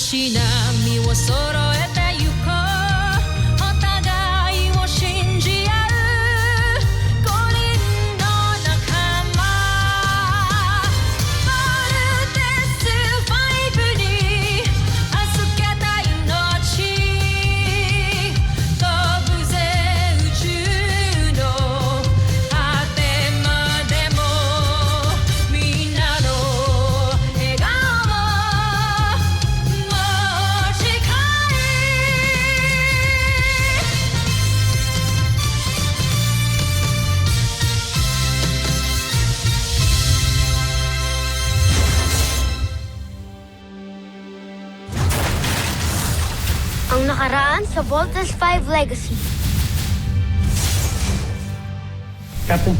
し波を揃えてゆこうお互いを信じ合う五人の仲間ボルテス5に預けた命飛ぶぜ宇宙の果てまでもみんなの笑顔持ち帰りAng nakaraan sa Voltes 5 Legacy. Captain,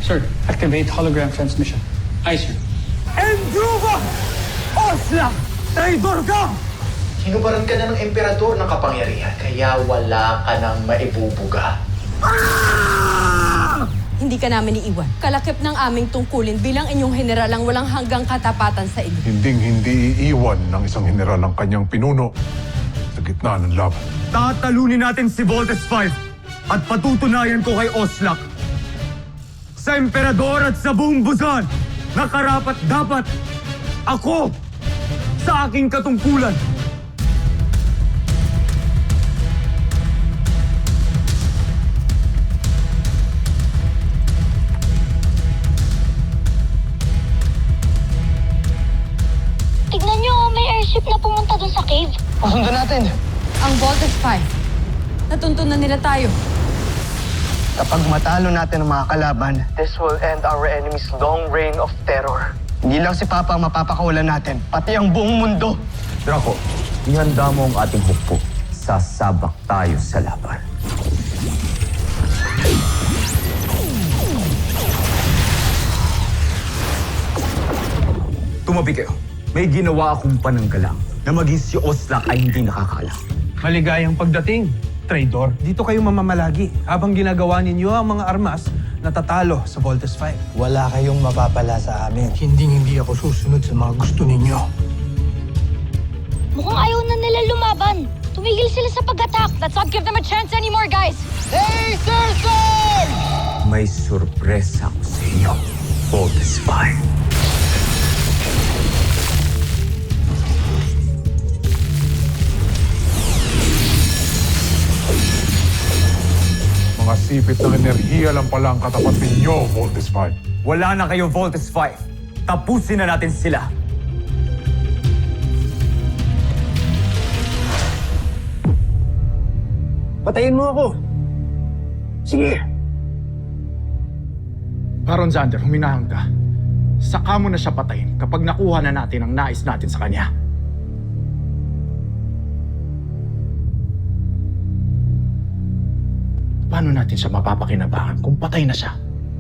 sir, activate hologram transmission. Aye, sir. Endruva! Osla! Traidor ka! Hinubaran ka na ng emperador ng kapangyarihan, kaya wala ka nang maibubuga. Hindi ka namin iiwan. Kalakip ng aming tungkulin bilang inyong general ang walang hanggang katapatan sa inyo. Hindi iiwan ng isang general ang kanyang pinuno sa gitna ng laban. Tatalunin natin si Voltes 5 at patutunayan ko kay Oslak sa emperador at sa buong Busan na karapat-dapat ako sa aking katungkulan. Tignan nyo, may airship na pumunta doon sa cave. Pasundan natin. Ang Voltes 5, natuntunan nila tayo. Kapag matalo natin ang mga kalaban, this will end our enemy's long reign of terror. Hindi lang si Papa ang mapapakawalan natin, pati ang buong mundo. Draco, ihanda mo ang ating hukbo. Sasabak tayo sa laban. Tumabi kayo. May ginawa akong pananggalang na maging si Oslak ay hindi nakakalam. Maligayang pagdating, traidor. Dito kayo mamamalagi habang ginagawa ninyo ang mga armas na tatalo sa Voltes 5. Wala kayong mapapala sa amin. Hindi ako susunod sa mga gusto ninyo. Mukhang ayaw na nila lumaban. Tumigil sila sa pag-attack. Let's not give them a chance anymore, guys. Laser Sword! May sorpresa ako sa inyo, Voltes 5. Mga sipit ng enerhiya lang pala ang katapat ninyo, Voltes 5. Wala na kayo, Voltes 5. Tapusin na natin sila. Patayin mo ako. Sige. Baron Xander, huminahon ka. Saka mo na siya patayin kapag nakuha na natin ang nais natin sa kanya. Paano natin siya mapapakinabangan kung patay na siya?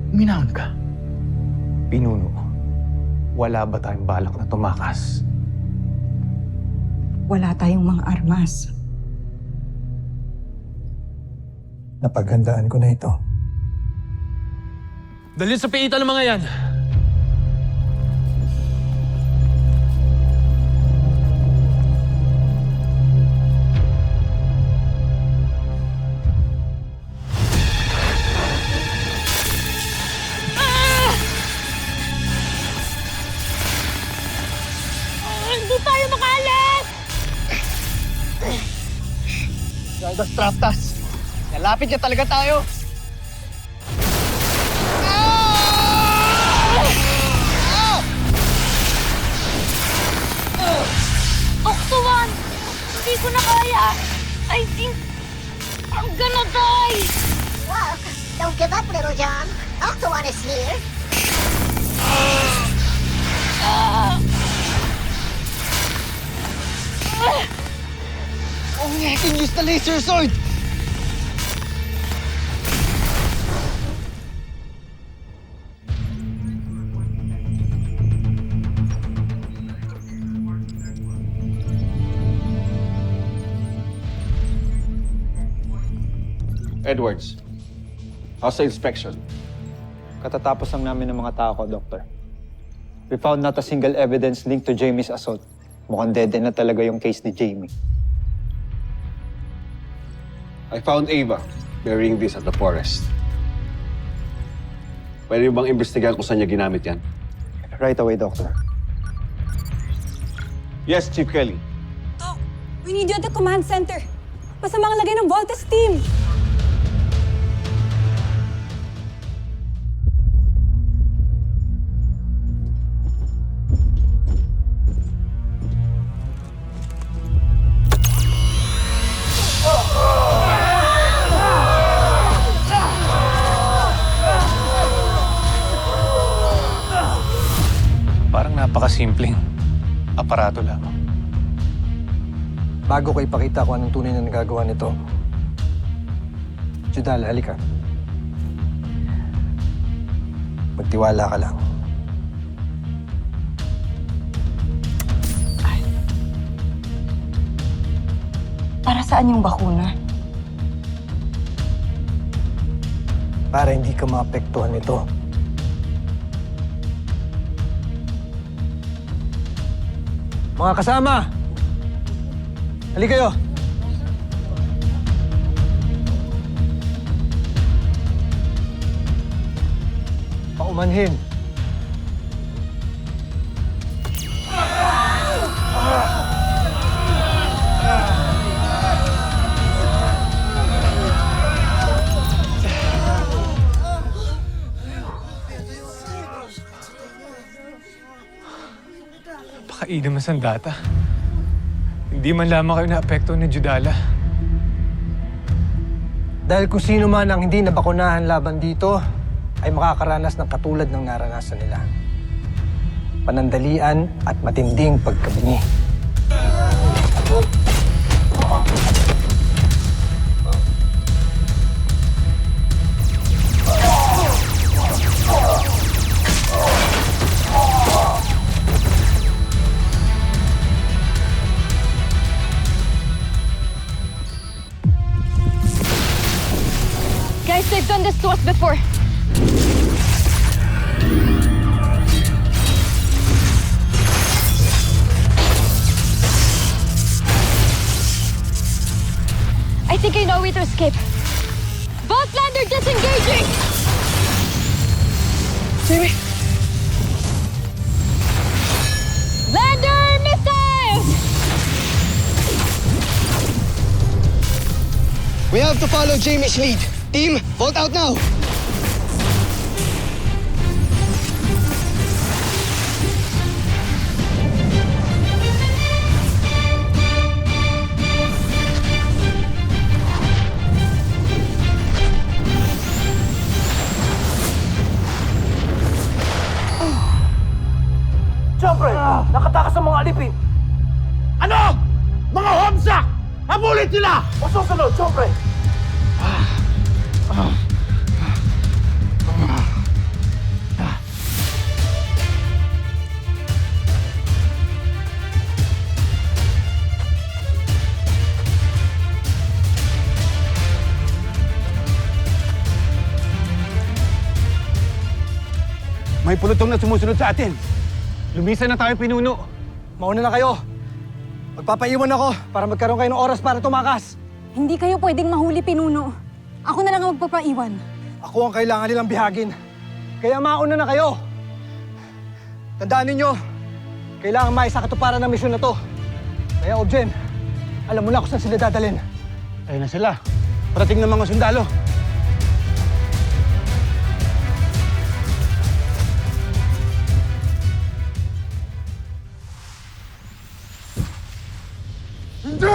Huminahon ka. Pinuno, wala ba tayong balak na tumakas? Wala tayong mga armas. Napaghandaan ko na ito. Dalhin sa piitan ng mga yan! Hindi tayo makaalis! Gardas Traptas, nalapit ka talaga tayo. Octo-1! Hindi ko na kaya! I think I'm gonna die! Look, don't give up, little John. Octo-1 is here. Only I can use the laser sword. Edwards, how's the inspection? Katatapos lang namin ng mga tao ko, Doctor. We found not a single evidence linked to Jamie's assault. Mukhang dead end na talaga yung case ni Jamie. I found Ava burying this at the forest. Pwede bang imbestigahan kung saan niya ginamit yan? Right away, Doctor. Yes, Chief Kelly. Doc, we need you at the command center. Masama ang lagay ng Voltes team. Parang napakasimpleng aparato lamang. Bago ko ipakita kung anong tunay na nagagawa nito, Judal, halika. Magtiwala ka lang. Para saan yung bakuna? Para hindi ka maapektuhan nito. Mga kasama! Halika kayo! Paumanhin. Napakainam na sandata. Hindi man lamang kayo naapekto ni Judala. Dahil kung sino man ang hindi nabakunahan laban dito, ay makakaranas ng katulad ng naranasan nila. Panandalian at matinding pagkabingi. Guys, they've done this to us before. I think I know a way to escape. Voltlander disengaging! Jimmy! Lander missiles! We have to follow Jamie's lead. Team, vault out now! Siyempre, nakatakas ang mga alipin. Ano? Mga homsak! Habulin sila! O susunod, siyempre! May pulutong na sumusunod sa atin. Lumisan na tayo, pinuno. Mauna na kayo. Magpapaiwan ako para magkaroon kayo ng oras para tumakas. Hindi kayo pwedeng mahuli, Pinuno. Ako na lang ang magpapaiwan. Ako ang kailangan nilang bihagin. Kaya mauna na kayo. Tandaan ninyo, kailangan maisakatuparan ng misyon na to. Kaya, Objen, alam mo na kung saan sila dadalhin. Ayun na sila. Parating ng mga sundalo. Hindi!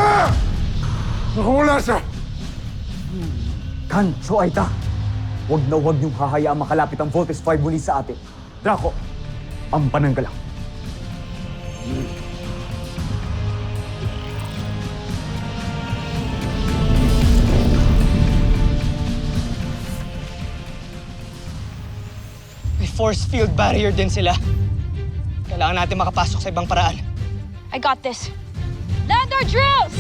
Nakawala siya! Kancho Aita, huwag na huwag niyong hahayaang makalapit ang Voltes 5 muli sa atin. Draco, ang pananggalang. May force field barrier din sila. Kailangan natin makapasok sa ibang paraan. I got this. Lander drills!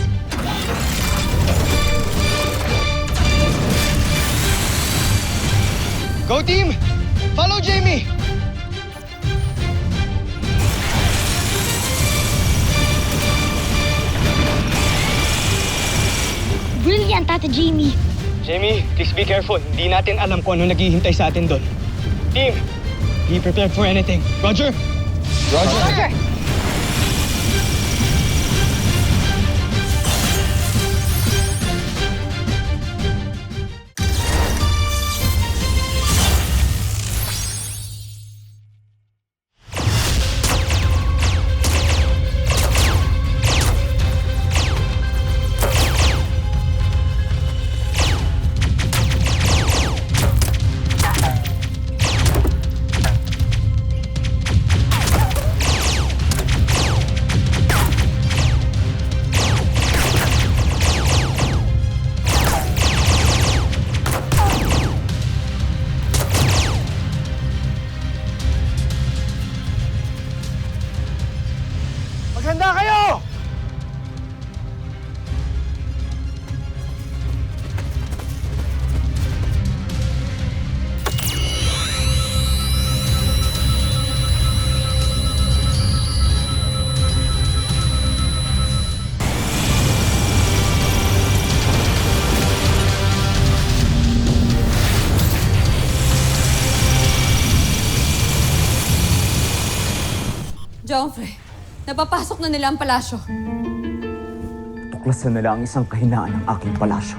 Go team! Follow Jamie! Tata Jamie. Jamie, please be careful. Hindi natin alam kung ano naghihintay sa atin doon. Team, be prepared for anything. Roger? Roger! Maghanda kayo! Joffrey, napapasok na nila ang palasyo. Tuklasan nila ang isang kahinaan ng aking palasyo.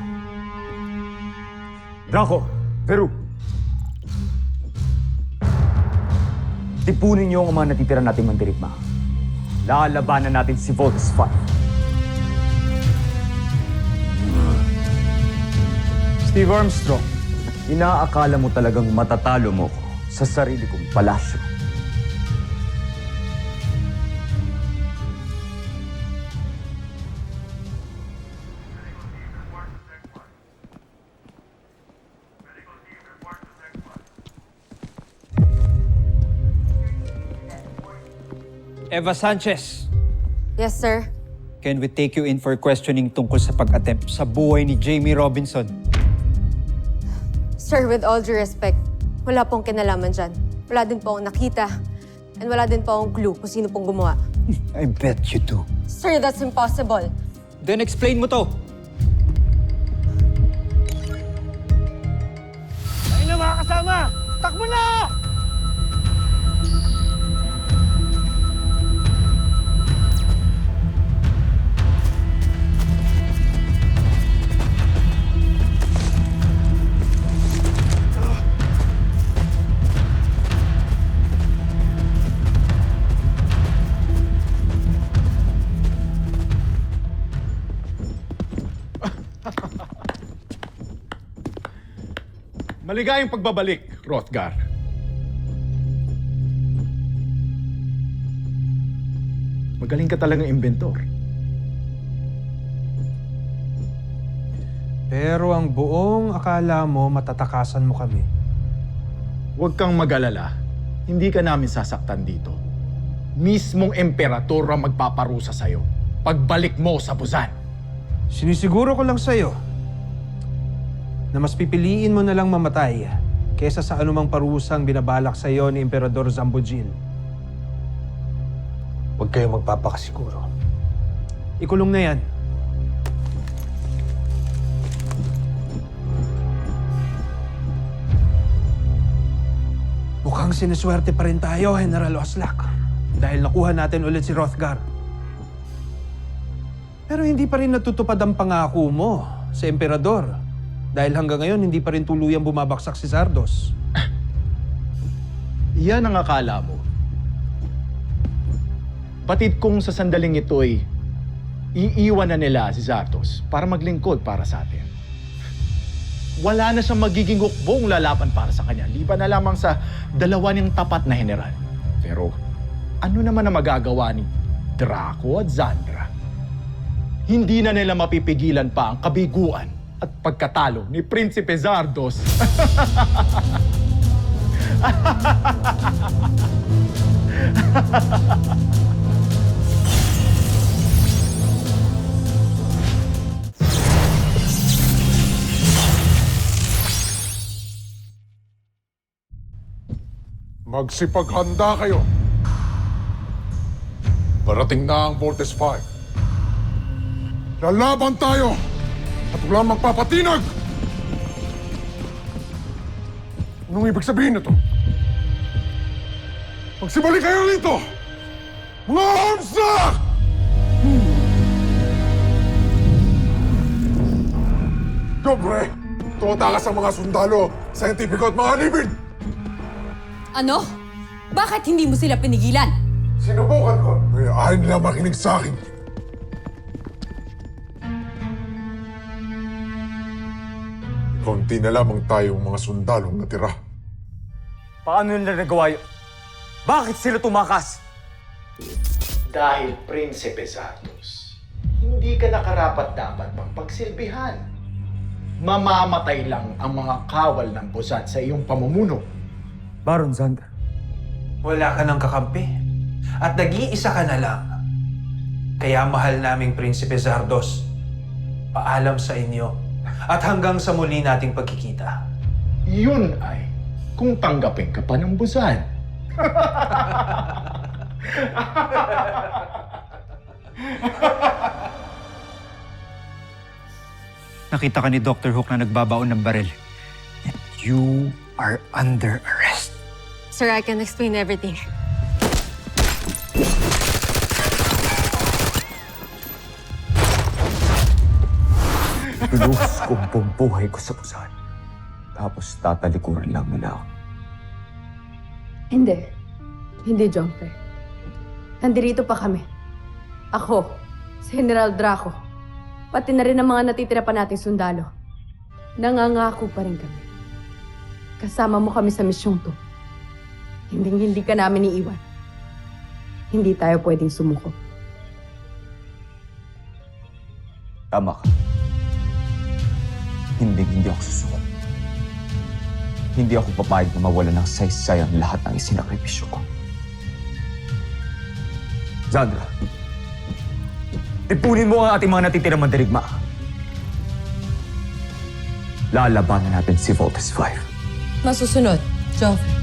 Draco! Veru! Tipunin niyo ang mga natitira nating mandirigma. Lalabanan natin si Voltes 5. Steve Armstrong, Inaakala mo talagang matatalo mo ko sa sarili kong palasyo. Eva Sanchez, Yes, sir. can we take you in for questioning tungkol sa pag-attempt sa buhay ni Jamie Robinson? Sir, with all due respect, wala pong kinalaman dyan. Wala din po akong nakita. And wala din po akong clue kung sino pong gumawa. I bet you do. Sir, that's impossible. Then explain mo to. Ayun na mga kasama! Takbo na! Maligayang pagbabalik, Hrothgar. Magaling ka talagang inventor. Pero ang buong akala mo matatakasan mo kami. Huwag kang mag-alala. Hindi ka namin sasaktan dito. Mismong emperador ang magpaparusa sa'yo. Pagbalik mo sa Busan. Sinisiguro ko lang sa'yo na mas pipiliin mo na lang mamatay kesa sa anumang parusang binabalak sa iyo ni Emperador Zambojil. Huwag kayong magpapakasiguro. Ikulong na yan. Mukhang siniswerte pa rin tayo, General Oslak. Dahil nakuha natin ulit si Hrothgar. Pero hindi pa rin natutupad ang pangako mo sa Emperador. Dahil hanggang ngayon, hindi pa rin tuluyang bumabaksak si Zardos. Iyan ang akala mo. Batid kung sa sandaling ito'y iiwan na nila si Zardos para maglingkod para sa atin. Wala na siyang magiging hukbong lalaban para sa kanya, liban na lamang sa dalawa niyang tapat na general. Pero ano naman ang magagawa ni Draco at Zandra? Hindi na nila mapipigilan pa ang kabiguan at pagkatalo ni Prinsipe Zardos. Magsipaghanda kayo. Parating na ang Voltes 5. Lalaban tayo at walang magpapatinag! Anong ibig sabihin nito? Magsibalik kayo rito! Mga Homsak! Dobre! Tumatakas ang mga sundalo, scientifico at mga libid! Ano? Bakit hindi mo sila pinigilan? Sinubukan ko, kaya ayaw nila makinig sa akin. Konti na lamang tayong mga sundalong natira. Paano nila nagawa yun? Bakit sila tumakas? Dahil Prinsipe Zardos, hindi ka nakarapat-dapat pang pagsilbihan. Mamamatay lang ang mga kawal ng Busan sa iyong pamumuno. Baron Zandra, Wala ka ng kakampi. At nag-iisa ka na lang. Kaya mahal naming Prinsipe Zardos. Paalam sa inyo. At hanggang sa muli nating pagkikita. Yun ay kung tanggapin ka pa ng Busan. Nakita ka ni Dr. Hook na nagbabaon ng baril. And you are under arrest. Sir, I can explain everything. Pinuhos ko ang buong buhay ko sa Busan. Tapos tatalikuran lang nila ako. Hindi. Hindi, Jumper. Nandito pa kami. Ako, si General Draco, pati na rin ang mga natitira pa nating sundalo. Nangangako pa rin kami. Kasama mo kami sa misyong to. Hindi ka namin iiwan. Hindi tayo pwedeng sumuko. Tama ka. Hindi ako susuko. Hindi ako papayag na mawala ng saysay ang lahat ng isinakripisyo ko. Zandra, ipunin mo ang ating mga natitirang mandirigma. Lalabanan natin si Voltes 5. Masusunod, Joffrey.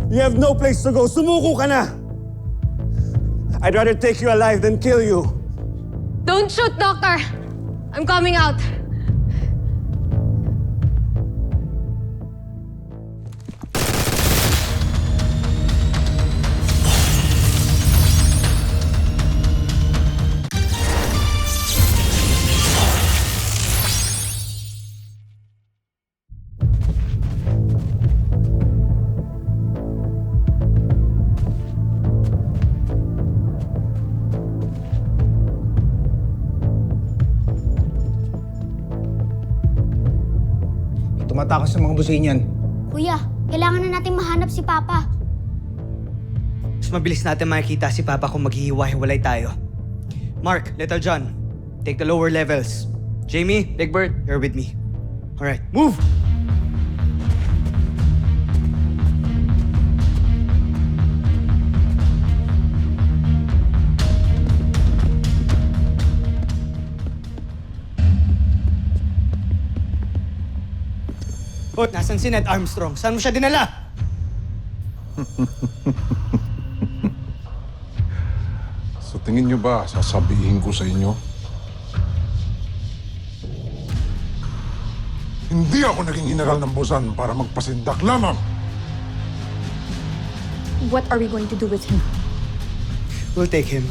You have no place to go. Sumuko ka na! I'd rather take you alive than kill you. Don't shoot, Doctor! I'm coming out. Tumatakas sa mga businyan. Kuya, kailangan na natin mahanap si Papa. Mas mabilis natin makikita si Papa kung maghihiwa-hiwalay tayo. Mark, Little John, take the lower levels. Jamie, Big Bird, you're with me. Alright, move! Oh, nasan si Ned Armstrong? Saan mo siya dinala? Sa tingin niyo ba, sasabihin ko sa inyo? Hindi ako naging general ng Busan para magpasindak lamang. What are we going to do with him? We'll take him.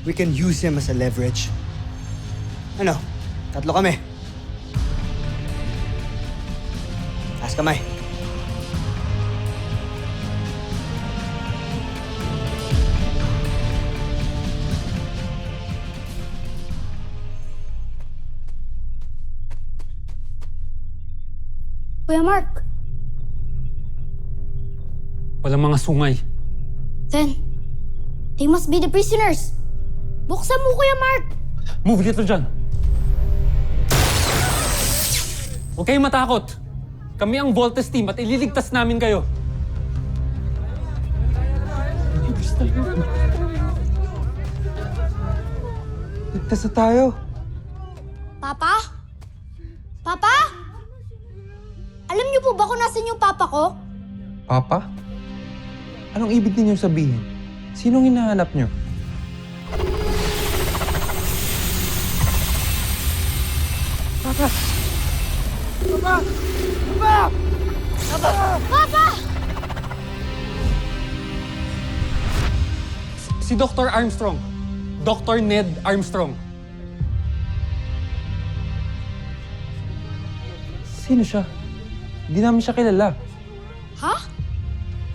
We can use him as a leverage. Ano? Tatlo kami. Taas kamay. Kuya Mark, Walang mga sungay. then, they must be the prisoners. Buksan mo, Kuya Mark! Move dito dyan. Huwag kayong matakot. Kami ang Voltes team at ililigtas namin kayo. Ligtas na tayo. Papa? Papa? Alam niyo po ba kung nasan yung papa ko? Papa? Anong ibig ninyong sabihin? Sinong hinahanap niyo? Papa! Si Dr. Armstrong. Dr. Ned Armstrong. Sino siya? Hindi namin siya kilala. Ha?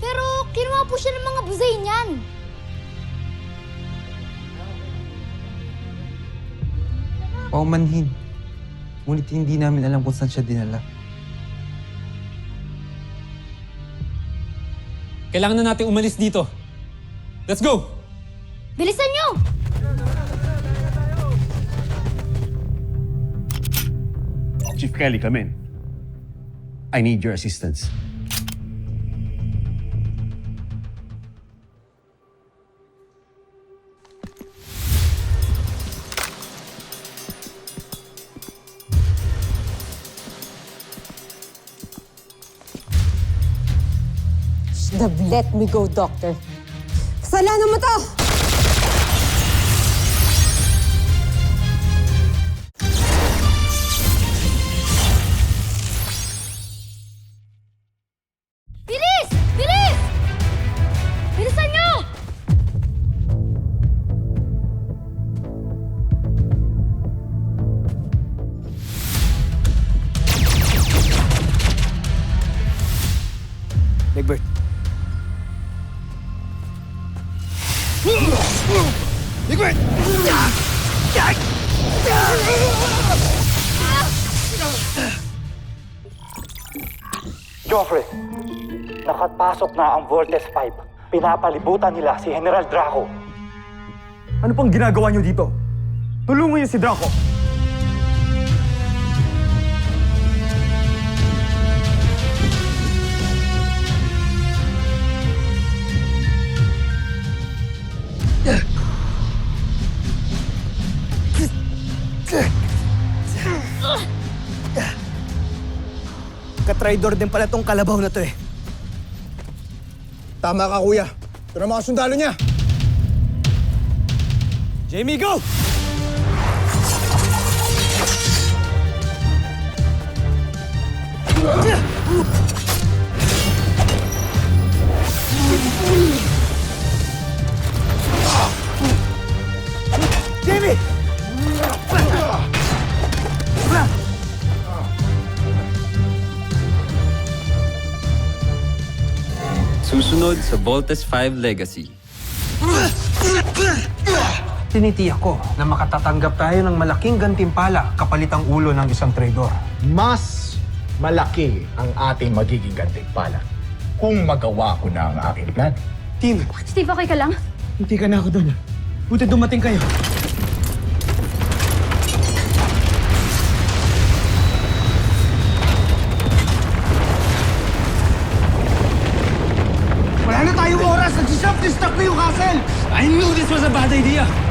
Pero kinuha po siya ng mga buzay niyan. Paumanhin. Ngunit hindi namin alam kung saan siya dinala. Kailangan na natin umalis dito. Let's go! Bilisan niyo! Chief Kelly, come in. I need your assistance. Should have let me go, Doctor. Kasalanan mo to! Bilis! Bilis! Bilisan niyo! Egbert. Joffrey, nakapasok na ang Voltes 5. Pinapalibutan nila si General Draco. Ano pang ginagawa niyo dito? Tulungan niyo si Draco. Katraidor din pala tong kalabaw na to eh. Tama ka, kuya. Ito na mga sundalo niya. Jamie, go! Jamie! Susunod sa Voltes 5 Legacy. Tinitiyak ko na makatatanggap tayo ng malaking gantimpala kapalit ang ulo ng isang traidor. Mas malaki ang ating magiging gantimpala kung magawa ko na ang aking plan. Team, Steve, okay ka lang? hindi ka na ako doon. Buti dumating kayo. Wala na tayong oras! Nag-self-destruct na yung castle! I knew this was a bad idea!